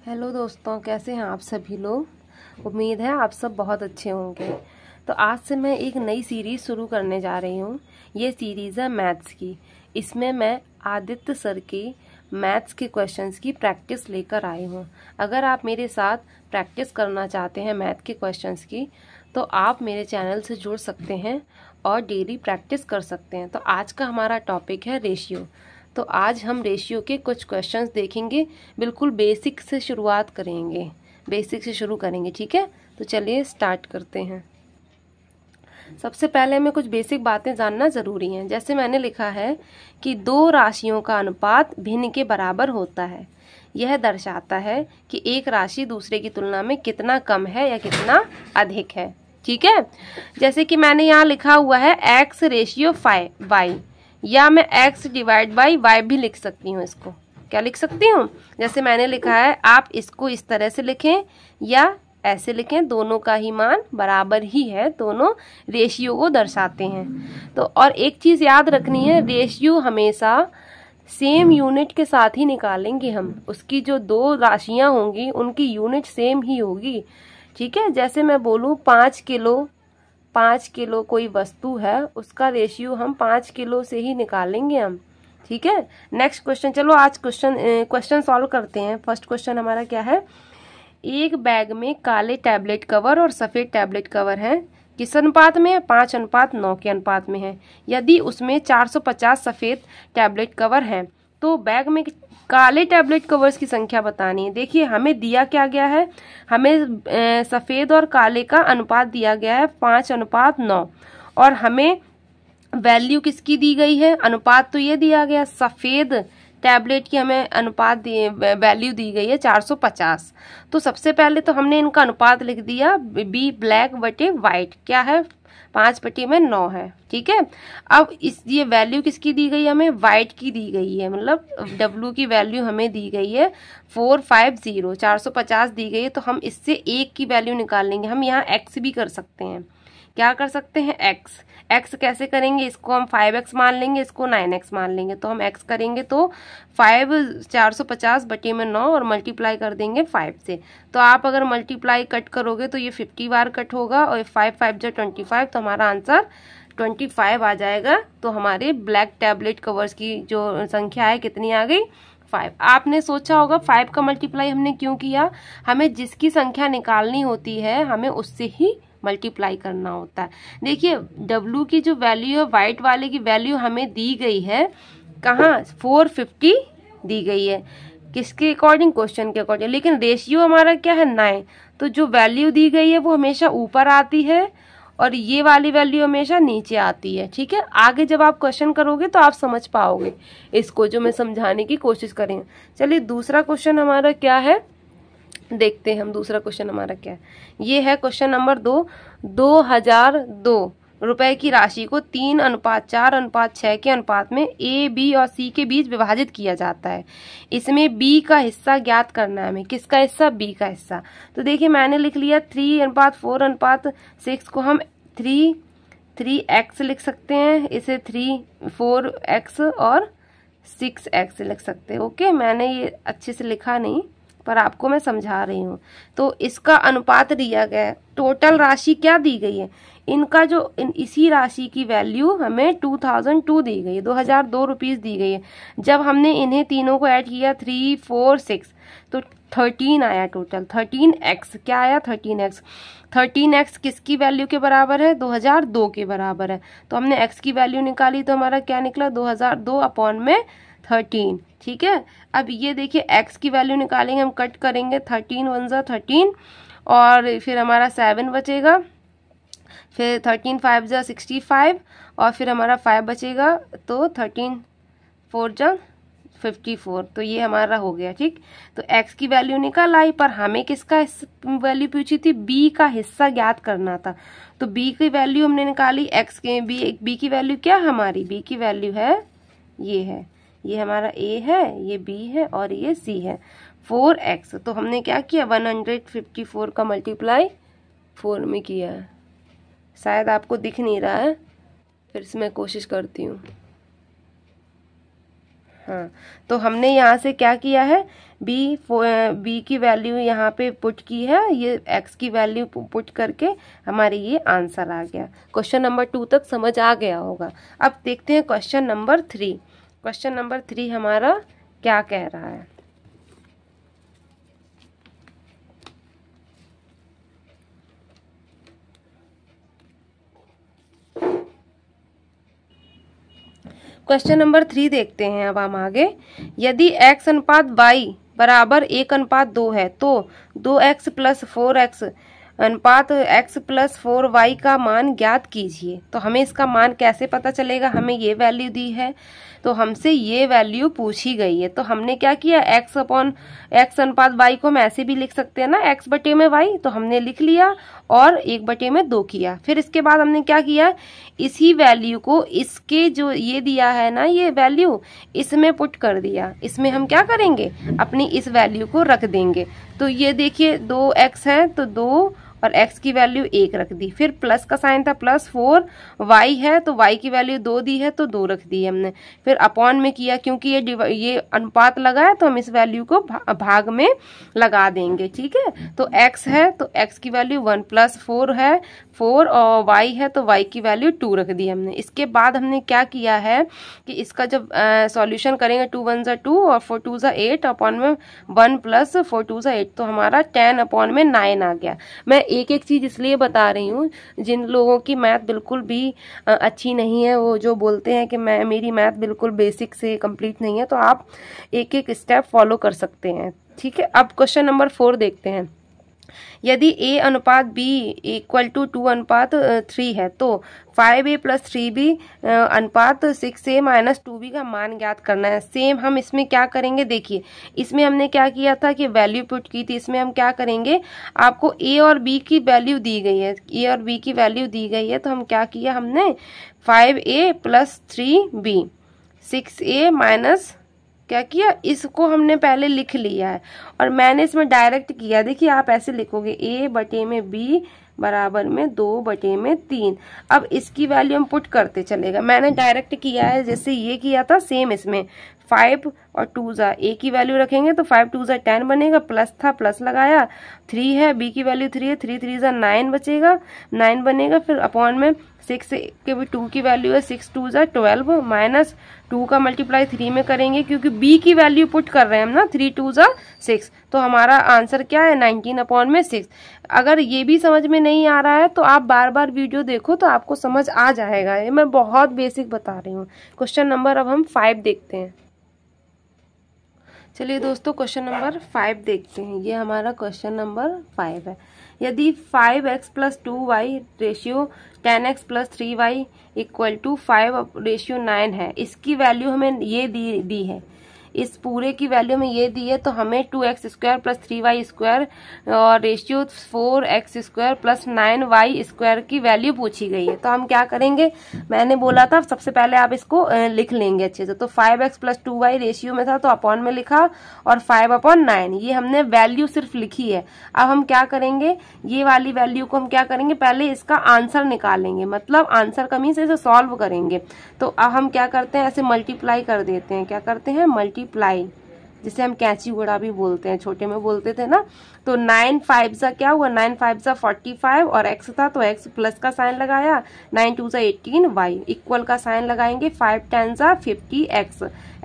Hello दोस्तों, कैसे हैं आप सभी लोग। उम्मीद है आप सब बहुत अच्छे होंगे। तो आज से मैं एक नई सीरीज़ शुरू करने जा रही हूँ। ये सीरीज़ है मैथ्स की। इसमें मैं आदित्य सर के मैथ्स के क्वेश्चंस की प्रैक्टिस लेकर आई हूँ। अगर आप मेरे साथ प्रैक्टिस करना चाहते हैं मैथ के क्वेश्चंस की, तो आप मेरे चैनल से जुड़ सकते हैं और डेली प्रैक्टिस कर सकते हैं। तो आज का हमारा टॉपिक है रेशियो। तो आज हम रेशियो के कुछ क्वेश्चंस देखेंगे। बिल्कुल बेसिक से शुरुआत करेंगे, बेसिक से शुरू करेंगे, ठीक है। तो चलिए स्टार्ट करते हैं। सबसे पहले हमें कुछ बेसिक बातें जानना ज़रूरी हैं। जैसे मैंने लिखा है कि दो राशियों का अनुपात भिन्न के बराबर होता है। यह दर्शाता है कि एक राशि दूसरे की तुलना में कितना कम है या कितना अधिक है, ठीक है। जैसे कि मैंने यहाँ लिखा हुआ है x रेशियो y, या मैं x डिवाइड बाई y भी लिख सकती हूँ। इसको क्या लिख सकती हूँ, जैसे मैंने लिखा है, आप इसको इस तरह से लिखें या ऐसे लिखें, दोनों का ही मान बराबर ही है, दोनों रेशियो को दर्शाते हैं। तो और एक चीज़ याद रखनी है, रेशियो हमेशा सेम यूनिट के साथ ही निकालेंगे हम। उसकी जो दो राशियाँ होंगी उनकी यूनिट सेम ही होगी, ठीक है। जैसे मैं बोलूँ 5 किलो कोई वस्तु है, उसका रेशियो हम 5 किलो से ही निकालेंगे हम, ठीक है। नेक्स्ट क्वेश्चन, चलो आज क्वेश्चन सॉल्व करते हैं। फर्स्ट क्वेश्चन हमारा क्या है, एक बैग में काले टैबलेट कवर और सफ़ेद टैबलेट कवर हैं। किस अनुपात में है, 5:9 के अनुपात में है। यदि उसमें 450 सफ़ेद टैबलेट कवर हैं तो बैग में काले टैबलेट कवर्स की संख्या बतानी है। देखिए हमें दिया क्या गया है, हमें सफ़ेद और काले का अनुपात दिया गया है 5:9, और हमें वैल्यू किसकी दी गई है, अनुपात तो ये दिया गया, सफ़ेद टैबलेट की हमें अनुपात वैल्यू दी गई है 450। तो सबसे पहले तो हमने इनका अनुपात लिख दिया, बी ब्लैक बटे वाइट क्या है, 5/9 है, ठीक है। अब ये वैल्यू किसकी दी गई है, हमें वाइट की दी गई है, मतलब W की वैल्यू हमें दी गई है 450, 450 दी गई है। तो हम इससे एक की वैल्यू निकाल लेंगे। हम यहाँ x भी कर सकते हैं, क्या कर सकते हैं, x कैसे करेंगे, इसको हम 5x मान लेंगे, इसको 9x मान लेंगे। तो हम x करेंगे तो 450/9 और मल्टीप्लाई कर देंगे 5 से। तो आप अगर मल्टीप्लाई कट करोगे तो ये 50 बार कट होगा, और 5×5 = 25, तो हमारा आंसर 25 आ जाएगा। तो हमारे ब्लैक टैबलेट कवर्स की जो संख्या है कितनी आ गई, 5। आपने सोचा होगा 5 का मल्टीप्लाई हमने क्यों किया, हमें जिसकी संख्या निकालनी होती है हमें उससे ही मल्टीप्लाई करना होता है। देखिए W की जो वैल्यू है, वाइट वाले की वैल्यू हमें दी गई है कहाँ, 450 दी गई है, किसके अकॉर्डिंग, क्वेश्चन के अकॉर्डिंग। लेकिन रेशियो हमारा क्या है, 9। तो जो वैल्यू दी गई है वो हमेशा ऊपर आती है और ये वाली वैल्यू हमेशा नीचे आती है, ठीक है। आगे जब आप क्वेश्चन करोगे तो आप समझ पाओगे इसको, जो मैं समझाने की कोशिश करेंगे। चलिए दूसरा क्वेश्चन हमारा क्या है, देखते हैं हम दूसरा क्वेश्चन हमारा क्या है। ये है क्वेश्चन नंबर 2। 2002 रुपए की राशि को 3:4:6 के अनुपात में A, B और C के बीच विभाजित किया जाता है। इसमें B का हिस्सा ज्ञात करना है हमें। किसका हिस्सा, B का हिस्सा। तो देखिए मैंने लिख लिया 3:4:6 को हम 3x लिख सकते हैं, इसे 4x और 6x लिख सकते हैं। ओके, मैंने ये अच्छे से लिखा नहीं पर आपको मैं समझा रही हूँ। तो इसका अनुपात दिया गया है। टोटल राशि क्या दी गई है, इनका जो इसी राशि की वैल्यू हमें 2002 दी गई है, 2002 रुपीज़ दी गई है। जब हमने इन्हें तीनों को ऐड किया 3, 4, 6 तो 13 आया टोटल। 13x क्या आया, 13x किसकी वैल्यू के बराबर है, 2002 के बराबर है। तो हमने x की वैल्यू निकाली तो हमारा क्या निकला, 2002/13, ठीक है। अब ये देखिए x की वैल्यू निकालेंगे, हम कट करेंगे, 13 1 ज़ा 13 और फिर हमारा 7 बचेगा, फिर 13 5 ज़ा 65 और फिर हमारा 5 बचेगा, तो 13 4 ज़ा 54। तो ये हमारा हो गया, ठीक। तो x की वैल्यू निकल आई, पर हमें किसका वैल्यू पूछी थी, b का हिस्सा ज्ञात करना था। तो b की वैल्यू हमने निकाली, x के b की वैल्यू क्या, हमारी b की वैल्यू है, ये हमारा A है, ये B है और ये C है, 4x। तो हमने क्या किया, 154 का मल्टीप्लाई 4 में किया है। शायद आपको दिख नहीं रहा है, फिर से मैं कोशिश करती हूँ। हाँ, तो हमने यहाँ से क्या किया है, बी की वैल्यू यहाँ पे पुट की है, ये एक्स की वैल्यू पुट करके हमारे ये आंसर आ गया। क्वेश्चन नंबर 2 तक समझ आ गया होगा। अब देखते हैं क्वेश्चन नंबर 3। क्वेश्चन नंबर 3 हमारा क्या कह रहा है। क्वेश्चन नंबर 3 देखते हैं अब हम आगे। यदि x अनुपात y बराबर 1:2 है तो 2x प्लस 4x अनुपात x प्लस 4y का मान ज्ञात कीजिए। तो हमें इसका मान कैसे पता चलेगा, हमें ये वैल्यू दी है तो हमसे ये वैल्यू पूछी गई है। तो हमने क्या किया, x अनुपात y को हम ऐसे भी लिख सकते हैं ना, x बटे में y, तो हमने लिख लिया और 1/2 किया। फिर इसके बाद हमने क्या किया, इसी वैल्यू को इसके जो ये दिया है ना ये वैल्यू, इसमें पुट कर दिया। इसमें हम क्या करेंगे, अपनी इस वैल्यू को रख देंगे। तो ये देखिए 2x है तो 2 और x की वैल्यू 1 रख दी। फिर प्लस का साइन था, प्लस 4y है तो y की वैल्यू 2 दी है तो 2 रख दी हमने। फिर अपॉन में किया, क्योंकि ये अनुपात लगा है तो हम इस वैल्यू को भाग में लगा देंगे। ठीक है, तो x है तो x की वैल्यू 1 प्लस 4 है 4 और y है तो y की वैल्यू 2 रख दी हमने। इसके बाद हमने क्या किया है कि इसका जब सॉल्यूशन करेंगे 2 1 = 2 और 4 2 = 8 अपॉन में 1 प्लस 4 2 = 8, तो हमारा 10 अपॉन में 9 आ गया। मैं एक एक चीज इसलिए बता रही हूँ, जिन लोगों की मैथ बिल्कुल भी अच्छी नहीं है, वो जो बोलते हैं कि मेरी मैथ बिल्कुल बेसिक से कंप्लीट नहीं है, तो आप एक एक स्टेप फॉलो कर सकते हैं। ठीक है, अब क्वेश्चन नंबर 4 देखते हैं। यदि a अनुपात b = 2:3 है तो 5a + 3b अनुपात 6a - 2b का मान ज्ञात करना है। सेम हम इसमें क्या करेंगे, देखिए इसमें हमने क्या किया था कि वैल्यू पुट की थी, इसमें हम क्या करेंगे, आपको a और b की वैल्यू दी गई है, a और b की वैल्यू दी गई है, तो हम क्या किया, हमने 5a + 3b 6a - क्या किया, इसको हमने पहले लिख लिया है और मैंने इसमें डायरेक्ट किया। देखिए आप ऐसे लिखोगे a बटे में b बराबर में 2/3। अब इसकी वैल्यू हम पुट करते चलेगा। मैंने डायरेक्ट किया है, जैसे ये किया था सेम इसमें 5 और 2 a की वैल्यू रखेंगे तो 5 2 = 10 बनेगा, प्लस था प्लस लगाया, 3 है b की वैल्यू 3 है, 3 3 = 9 बचेगा, 9 बनेगा। फिर अपॉन में 6 के भी 2 की वैल्यू है, 6 2 = 12 माइनस 2 का मल्टीप्लाई 3 में करेंगे, क्योंकि b की वैल्यू पुट कर रहे हैं हम ना, 3 2 = 6, तो हमारा आंसर क्या है 19 अपॉन में 6। अगर ये भी समझ में नहीं आ रहा है तो आप बार बार वीडियो देखो तो आपको समझ आ जाएगा। ये मैं बहुत बेसिक बता रही हूँ। क्वेश्चन नंबर अब हम 5 देखते हैं। चलिए दोस्तों क्वेश्चन नंबर 5 देखते हैं। ये हमारा क्वेश्चन नंबर 5 है। यदि 5x + 2y ratio 10x + 3y = 5/9 है, इसकी वैल्यू हमें ये दी है, इस पूरे की वैल्यू में ये दी है, तो हमें 2x² + 3y² और रेशियो 4x² + 9y² की वैल्यू पूछी गई है। तो हम क्या करेंगे, मैंने बोला था सबसे पहले आप इसको लिख लेंगे अच्छे से। तो 5x + 2y रेशियो में था तो अपॉन में लिखा और 5/9, ये हमने वैल्यू सिर्फ लिखी है। अब हम क्या करेंगे, ये वाली वैल्यू को हम क्या करेंगे, पहले इसका आंसर निकालेंगे, मतलब आंसर कमी से इसे सॉल्व करेंगे। तो अब हम क्या करते हैं, ऐसे मल्टीप्लाई कर देते हैं। क्या करते हैं, मल्टीप्लाई, जिसे हम कैंची उड़ा भी बोलते हैं, छोटे में बोलते थे ना। तो 9 5 क्या हुआ, 9 5 45 और x था तो x प्लस का साइन लगाया, 9 2 18 y इक्वल का साइन लगाएंगे, 5 10 50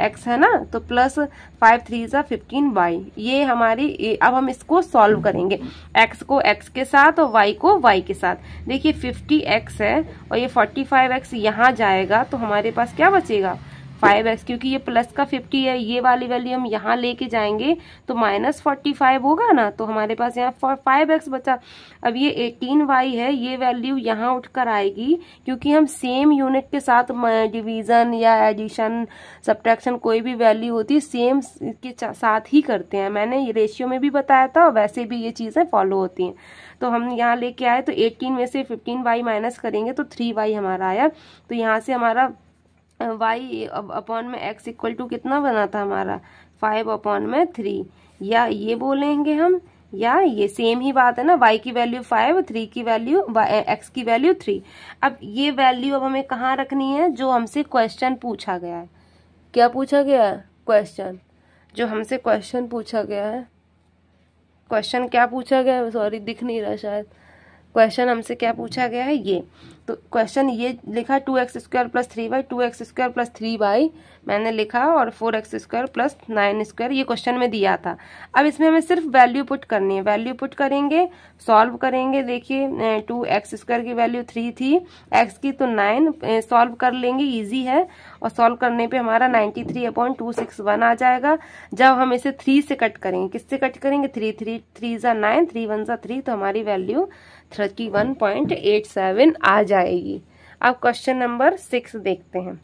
x है ना, तो प्लस 5 3 15 y। ये हमारी, अब हम इसको सॉल्व करेंगे, x को x के साथ और y को y के साथ। देखिए 50x है और ये 45x यहाँ जाएगा तो हमारे पास क्या बचेगा, 5x, क्योंकि ये प्लस का 50 है, ये वाली वैल्यू हम यहाँ लेके जाएंगे तो -45 होगा ना, तो हमारे पास यहाँ 5x बचा। अब ये 18y है, ये वैल्यू यहाँ उठकर आएगी, क्योंकि हम सेम यूनिट के साथ डिवीजन या एडिशन सब्ट्रैक्शन कोई भी वैल्यू होती है सेम के साथ ही करते हैं। मैंने रेशियो में भी बताया था, वैसे भी ये चीजें फॉलो होती हैं। तो हम यहाँ लेके आए तो 18 में से 15y माइनस करेंगे तो 3y हमारा आया। तो यहाँ से हमारा y अपॉन में x = कितना बना था हमारा, 5/3, या ये बोलेंगे हम, या ये सेम ही बात है ना, y की वैल्यू 5, 3 की वैल्यू, x की वैल्यू 3। अब ये वैल्यू अब हमें कहाँ रखनी है, जो हमसे क्वेश्चन पूछा गया है। क्या पूछा गया है, क्वेश्चन, जो हमसे क्वेश्चन पूछा गया है, क्वेश्चन क्या पूछा गया है, सॉरी दिख नहीं रहा शायद, क्वेश्चन हमसे क्या पूछा गया है ये, तो क्वेश्चन ये लिखा 2x² + 3y, 2x² + 3y मैंने लिखा और 4x² + 9² ये क्वेश्चन में दिया था। अब इसमें हमें सिर्फ वैल्यू पुट करनी है, वैल्यू पुट करेंगे, सॉल्व करेंगे। देखिए 2x² की वैल्यू 3 थी, x की तो 9, सॉल्व कर लेंगे, इजी है, और सॉल्व करने पे हमारा 93/261 आ जाएगा। जब हम इसे 3 से कट करेंगे, किससे कट करेंगे, 3 × 9, 3 × 1 = 3, तो हमारी वैल्यू 31.87 आ जाएगी। अब क्वेश्चन नंबर 6 देखते हैं।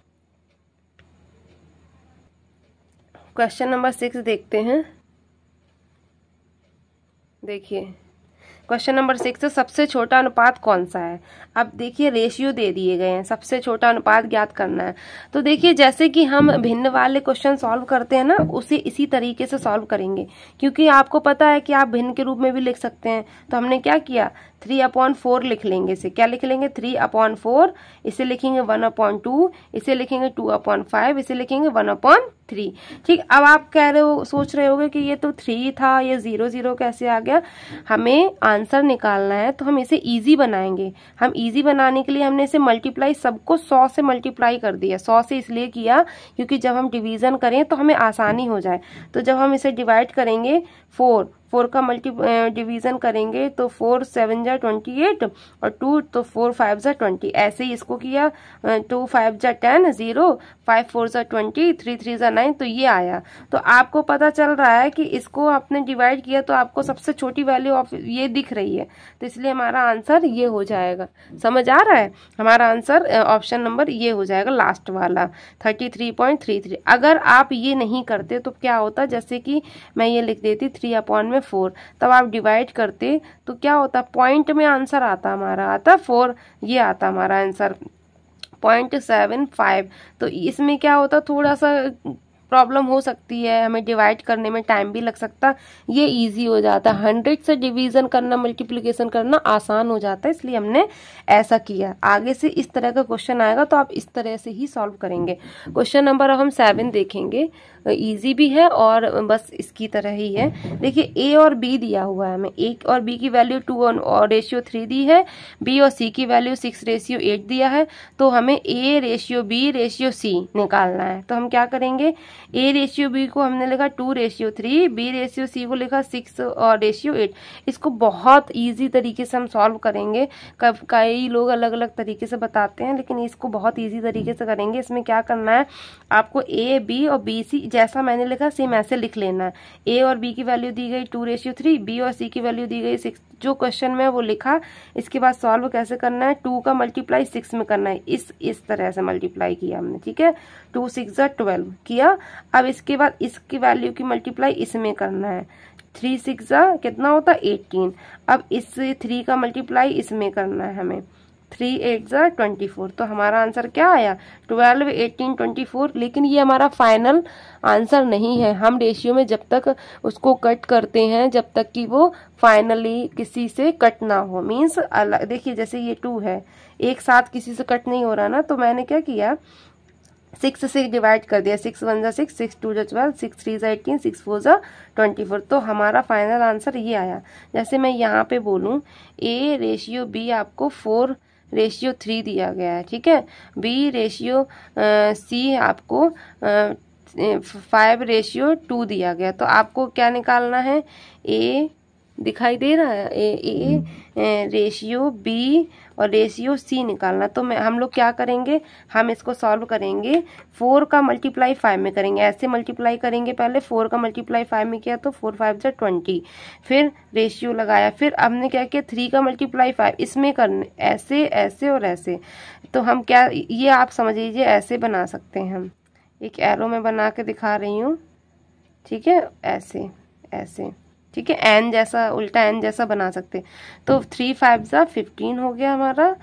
क्वेश्चन नंबर 6 देखते हैं। देखिए क्वेश्चन नंबर 6 है, सबसे छोटा अनुपात कौन सा है। अब देखिए रेशियो दे दिए गए हैं, सबसे छोटा अनुपात ज्ञात करना है। तो देखिए जैसे कि हम भिन्न वाले क्वेश्चन सॉल्व करते हैं ना, उसे इसी तरीके से सॉल्व करेंगे, क्योंकि आपको पता है कि आप भिन्न के रूप में भी लिख सकते हैं। तो हमने क्या किया, 3/4 लिख लेंगे, इसे क्या लिख लेंगे, 3/4, इसे लिखेंगे 1/2, इसे लिखेंगे 2/5, इसे लिखेंगे 1/3। ठीक, अब आप कह रहे हो, सोच रहे होगे कि ये तो 3 था, ये 0 0 कैसे आ गया। हमें आंसर निकालना है तो हम इसे इजी बनाएंगे। हम इजी बनाने के लिए हमने इसे मल्टीप्लाई, सबको 100 से मल्टीप्लाई कर दिया। 100 से इसलिए किया क्योंकि जब हम डिवीजन करें तो हमें आसानी हो जाए। तो जब हम इसे डिवाइड करेंगे, 4 का डिवीजन करेंगे तो 4 7 = 28 और 2 तो 4 5 = 20, ऐसे ही इसको किया। 2 5 = 10, 0, 5 4 = 20, 3 3 = 9, तो ये आया। तो आपको पता चल रहा है कि इसको आपने डिवाइड किया तो आपको सबसे छोटी वैल्यू ऑफ ये दिख रही है, तो इसलिए हमारा आंसर ये हो जाएगा। समझ आ रहा है, हमारा आंसर ऑप्शन नंबर ये हो जाएगा, लास्ट वाला 33.33। अगर आप ये नहीं करते तो क्या होता, जैसे कि मैं ये लिख देती 3/4, तब आप डिवाइड करते तो क्या होता, पॉइंट में आंसर आता, हमारा आता 4, ये आता हमारा आंसर 0.75। तो इसमें क्या होता, थोड़ा सा प्रॉब्लम हो सकती है, हमें डिवाइड करने में टाइम भी लग सकता, ये इजी हो जाता। 100 से डिवीजन करना, मल्टीप्लिकेशन करना आसान हो जाता है, इसलिए हमने ऐसा किया। आगे से इस तरह का क्वेश्चन आएगा तो आप इस तरह से ही सॉल्व करेंगे। क्वेश्चन नंबर हम 7 देखेंगे, इजी भी है और बस इसकी तरह ही है। देखिए ए और बी दिया हुआ है हमें, ए और बी की वैल्यू 2:3 दी है, बी और सी की वैल्यू 6:8 दिया है। तो हमें A/B/C निकालना है। तो हम क्या करेंगे, A/B को हमने लिखा 2:3, B/C को लिखा 6:8। इसको बहुत इजी तरीके से हम सॉल्व करेंगे। कई लोग अलग अलग तरीके से बताते हैं, लेकिन इसको बहुत इजी तरीके से करेंगे। इसमें क्या करना है, आपको A, B और B, C जैसा मैंने लिखा सेम ऐसे लिख लेना है। A और B की वैल्यू दी गई 2:3, B और C की वैल्यू दी गई 6, जो क्वेश्चन में वो लिखा। इसके बाद सॉल्व कैसे करना है, 2 का मल्टीप्लाई 6 में करना है, इस तरह से मल्टीप्लाई किया हमने। ठीक है, 2 6 = 12 किया। अब इसके बाद इसकी वैल्यू की मल्टीप्लाई इसमें करना है, 3 6 कितना होता है 18। अब इस 3 का मल्टीप्लाई इसमें करना है हमें, 3 8 = 24। तो हमारा आंसर क्या आया, 12 18 24। लेकिन ये हमारा फाइनल आंसर नहीं है, हम रेशियो में जब तक उसको कट करते हैं जब तक कि वो फाइनली किसी से कट ना हो, मीन्स अलग। देखिए जैसे ये 2 है, एक साथ किसी से कट नहीं हो रहा ना, तो मैंने क्या किया, 6 से डिवाइड कर दिया, 6 1 = 6, 6 2 = 12, 6 3 = 18, 6 4 = 24। तो हमारा फाइनल आंसर ये आया। जैसे मैं यहाँ पे बोलूँ A/B आपको 4:3 दिया गया है, ठीक है। B/C आपको 5:2 दिया गया। तो आपको क्या निकालना है, A दिखाई दे रहा है, A/B और C निकालना। तो हम लोग क्या करेंगे, हम इसको सॉल्व करेंगे, 4 का मल्टीप्लाई 5 में करेंगे, ऐसे मल्टीप्लाई करेंगे। पहले 4 का मल्टीप्लाई 5 में किया तो 4 5 = 20, फिर रेशियो लगाया, फिर हमने क्या किया, 3 का मल्टीप्लाई 5 इसमें करने, ऐसे ऐसे और ऐसे। तो हम क्या, ये आप समझ लीजिए ऐसे बना सकते हैं, हम एक एरो में बना के दिखा रही हूँ, ठीक है, ऐसे ऐसे, ठीक है, एन जैसा, उल्टा एन जैसा बना सकते। तो 3 5 = 15 हो गया हमारा,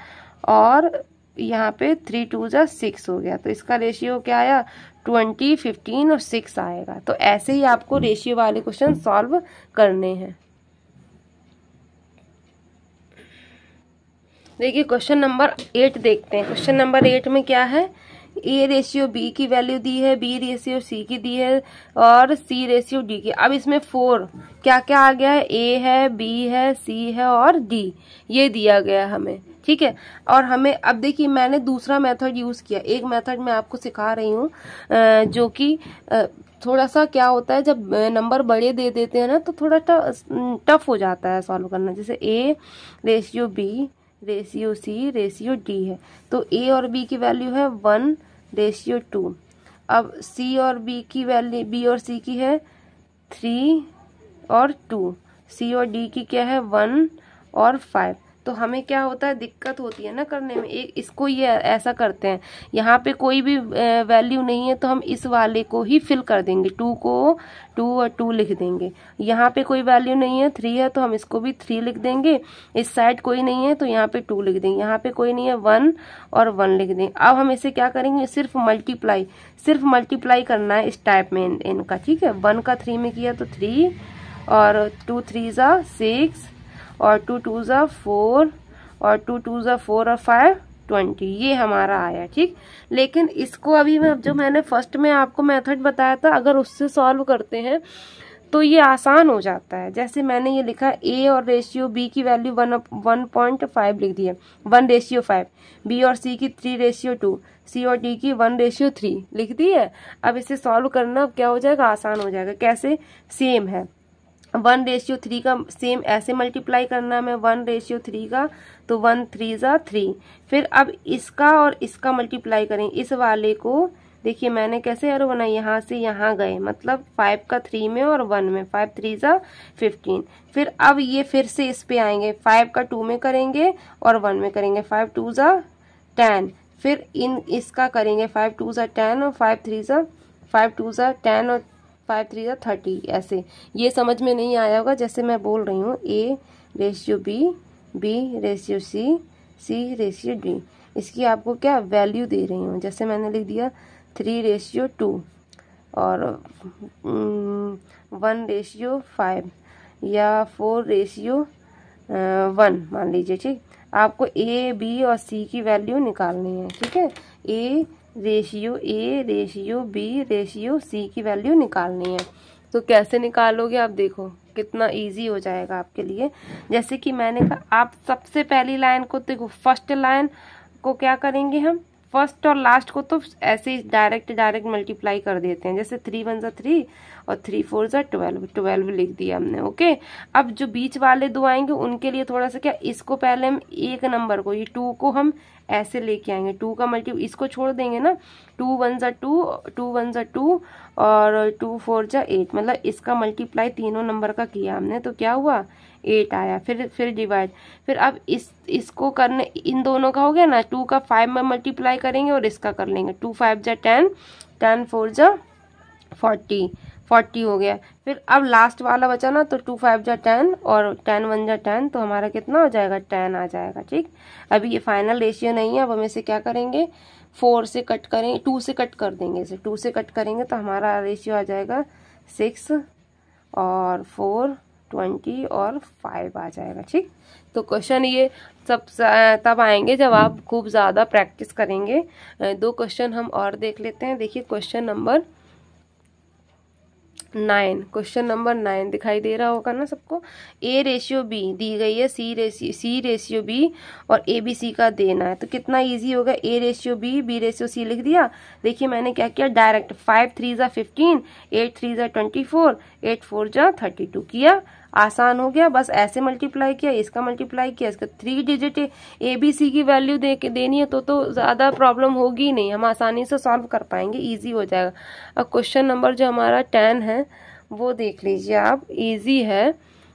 और यहाँ पे 3 2 = 6 हो गया। तो इसका रेशियो क्या आया, 20 15 और 6 आएगा। तो ऐसे ही आपको रेशियो वाले क्वेश्चन सॉल्व करने हैं। देखिए क्वेश्चन नंबर 8 देखते हैं। क्वेश्चन नंबर 8 में क्या है A रेशियो B की वैल्यू दी है, B रेशियो C की दी है और C रेशियो D की। अब इसमें 4 क्या क्या आ गया है, A है, B है, C है और D, ये दिया गया है हमें, ठीक है। और हमें अब देखिए मैंने दूसरा मेथड यूज किया, एक मेथड मैं आपको सिखा रही हूँ जो कि थोड़ा सा क्या होता है, जब नंबर बड़े दे देते हैं ना तो थोड़ा टफ हो जाता है सॉल्व करना। जैसे A ratio B ratio C ratio D है, तो A और B की वैल्यू है 1 रेशियो 2। अब C और B की वैल्यू, B और C की है 3 और 2, C और D की क्या है 1 और 5। तो हमें क्या होता है, दिक्कत होती है ना करने में। एक इसको ये ऐसा करते हैं, यहाँ पे कोई भी वैल्यू नहीं है तो हम इस वाले को ही फिल कर देंगे, 2 को 2 और 2 लिख देंगे। यहाँ पे कोई वैल्यू नहीं है, 3 है तो हम इसको भी 3 लिख देंगे। इस साइड कोई नहीं है तो यहाँ पे 2 लिख देंगे। यहाँ पे कोई नहीं है 1 और 1 लिख देंगे। अब हम इसे क्या करेंगे, सिर्फ मल्टीप्लाई करना है इस टाइप में इनका, ठीक है। 1 का 3 में किया तो 3 और 2 3 जा 6 और 2 2 जा 4 और 2 2 जा 4 और 5 20, ये हमारा आया, ठीक। लेकिन इसको अभी जो मैंने फर्स्ट में आपको मेथड बताया था, अगर उससे सॉल्व करते हैं तो ये आसान हो जाता है। जैसे मैंने ये लिखा A और रेशियो B की वैल्यू 1.5 लिख दी है, 1 रेशियो 5, B और C की 3 रेशियो 2, C और D की 1 रेशियो 3 लिख दी है। अब इसे सॉल्व करना अब क्या हो जाएगा, आसान हो जाएगा। कैसे, सेम है 1 रेशियो 3 का सेम ऐसे मल्टीप्लाई करना है 1 रेशियो 3 का, तो 1 3 जा 3। फिर अब इसका और इसका मल्टीप्लाई करें, इस वाले को देखिए मैंने कैसे एरो बनाई, यहाँ से यहाँ गए, मतलब 5 का 3 में और 1 में, 5 3 जा 15। फिर अब ये फिर से इस पे आएंगे, 5 का 2 में करेंगे और 1 में करेंगे, 5 2 जा 10। फिर इसका करेंगे 5 2 जा 10 और 5 2 जा 10 और 5 3 जा 30। ऐसे ये समझ में नहीं आया होगा, जैसे मैं बोल रही हूँ A ratio B, B ratio C, C ratio D, इसकी आपको क्या वैल्यू दे रही हूँ। जैसे मैंने लिख दिया 3 रेशियो 2 और 1 रेशियो 5 या 4 रेशियो 1 मान लीजिए, ठीक। आपको A B और C की वैल्यू निकालनी है, ठीक है। A ratio B ratio C की वैल्यू निकालनी है। तो कैसे निकालोगे आप देखो, कितना इजी हो जाएगा आपके लिए। जैसे कि मैंने कहा, आप सबसे पहली लाइन को देखो, फर्स्ट लाइन को क्या करेंगे हम, फर्स्ट और लास्ट को तो ऐसे ही डायरेक्ट मल्टीप्लाई कर देते हैं। जैसे 3 1 जा 3 और 3 4 जा 12 लिख दिया हमने, ओके। अब जो बीच वाले दो आएंगे उनके लिए थोड़ा सा क्या, इसको पहले हम एक नंबर को, ये 2 को हम ऐसे लेके आएंगे, 2 का मल्टीप्लाई इसको छोड़ देंगे ना, 2 1 जा 2, 2 1 जा 2 और 2 4 जा 8, मतलब इसका मल्टीप्लाई तीनों नंबर का किया हमने, तो क्या हुआ 8 आया। फिर डिवाइड, फिर अब इसको करने, इन दोनों का हो गया ना, 2 का 5 में मल्टीप्लाई करेंगे और इसका कर लेंगे, 2 5 जा 10, 10 4 जा 40 हो गया। फिर अब लास्ट वाला बचा ना, तो 2 5 जा 10 और 10 1 जा 10, तो हमारा कितना हो जाएगा 10 आ जाएगा, ठीक। अभी ये फाइनल रेशियो नहीं है, अब हम इसे क्या करेंगे, 4 से कट करें, 2 से कट कर देंगे, इसे 2 से कट करेंगे तो हमारा रेशियो आ जाएगा 6 और 4 20 और 5 आ जाएगा, ठीक। तो क्वेश्चन ये सब तब आएंगे जब आप खूब ज़्यादा प्रैक्टिस करेंगे। 2 क्वेश्चन हम और देख लेते हैं। देखिए क्वेश्चन नंबर 9 दिखाई दे रहा होगा ना सबको। A रेशियो B दी गई है, C रेशियो B और ABC का देना है, तो कितना इजी होगा। A ratio B ratio C लिख दिया। देखिए मैंने क्या किया, डायरेक्ट 5 3 जा 15, 8 3 जा 24, 8 4 जा 32 किया, आसान हो गया। बस ऐसे मल्टीप्लाई किया, इसका मल्टीप्लाई किया, इसका 3 डिजिट ABC की वैल्यू देनी है तो ज़्यादा प्रॉब्लम होगी नहीं, हम आसानी से सॉल्व कर पाएंगे, इजी हो जाएगा। अब क्वेश्चन नंबर जो हमारा 10 है वो देख लीजिए आप, इजी है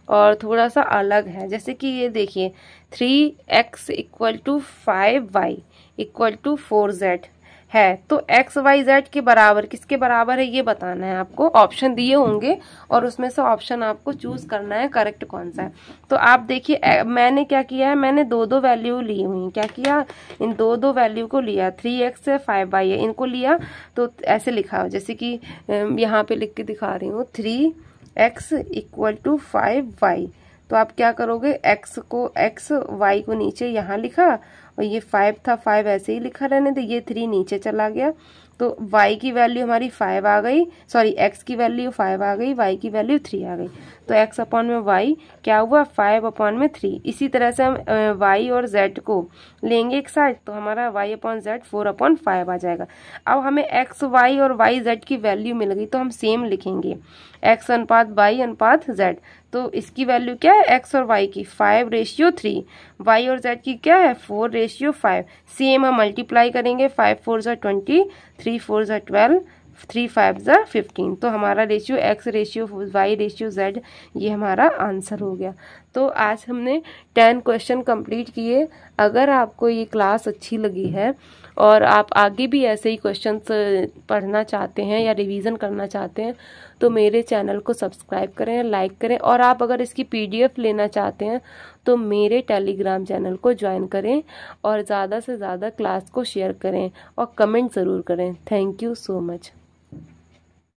और थोड़ा सा अलग है। जैसे कि ये देखिए 3x = 5y = 4z है, तो x y z के बराबर किसके बराबर है ये बताना है आपको। ऑप्शन दिए होंगे और उसमें से ऑप्शन आपको चूज करना है करेक्ट कौन सा है। तो आप देखिए मैंने क्या किया है, मैंने दो वैल्यू ली हुई, क्या किया, इन दो वैल्यू को लिया, 3x है 5y है, इनको लिया तो ऐसे लिखा, जैसे कि यहाँ पे लिख के दिखा रही हूँ, 3x = 5y। तो आप क्या करोगे, x y को नीचे यहाँ लिखा और ये 5 था, 5 ऐसे ही लिखा रहने दे, ये 3 नीचे चला गया, तो y की वैल्यू हमारी 5 आ गई, सॉरी x की वैल्यू 5 आ गई, y की वैल्यू 3 आ गई। तो x अपॉन में y क्या हुआ, 5 अपॉन में 3। इसी तरह से हम y और z को लेंगे एक साइड, तो हमारा y अपॉन z 4 अपॉन 5 आ जाएगा। अब हमें x y और y z की वैल्यू मिल गई, तो हम सेम लिखेंगे x अनुपात y अनुपात z। तो इसकी वैल्यू क्या है x और y की 5:3, y और z की क्या है 4:5। सेम हम मल्टीप्लाई करेंगे, 5 4 ज़ा 20, 3 4 ज़ा 12, 3 5 ज़ा 15। तो हमारा ratio x ratio y ratio z ये हमारा आंसर हो गया। तो आज हमने 10 क्वेश्चन कंप्लीट किए। अगर आपको ये क्लास अच्छी लगी है और आप आगे भी ऐसे ही क्वेश्चंस पढ़ना चाहते हैं या रिवीजन करना चाहते हैं, तो मेरे चैनल को सब्सक्राइब करें, लाइक करें, और आप अगर इसकी PDF लेना चाहते हैं तो मेरे टेलीग्राम चैनल को ज्वाइन करें और ज़्यादा से ज़्यादा क्लास को शेयर करें और कमेंट ज़रूर करें। Thank you so much.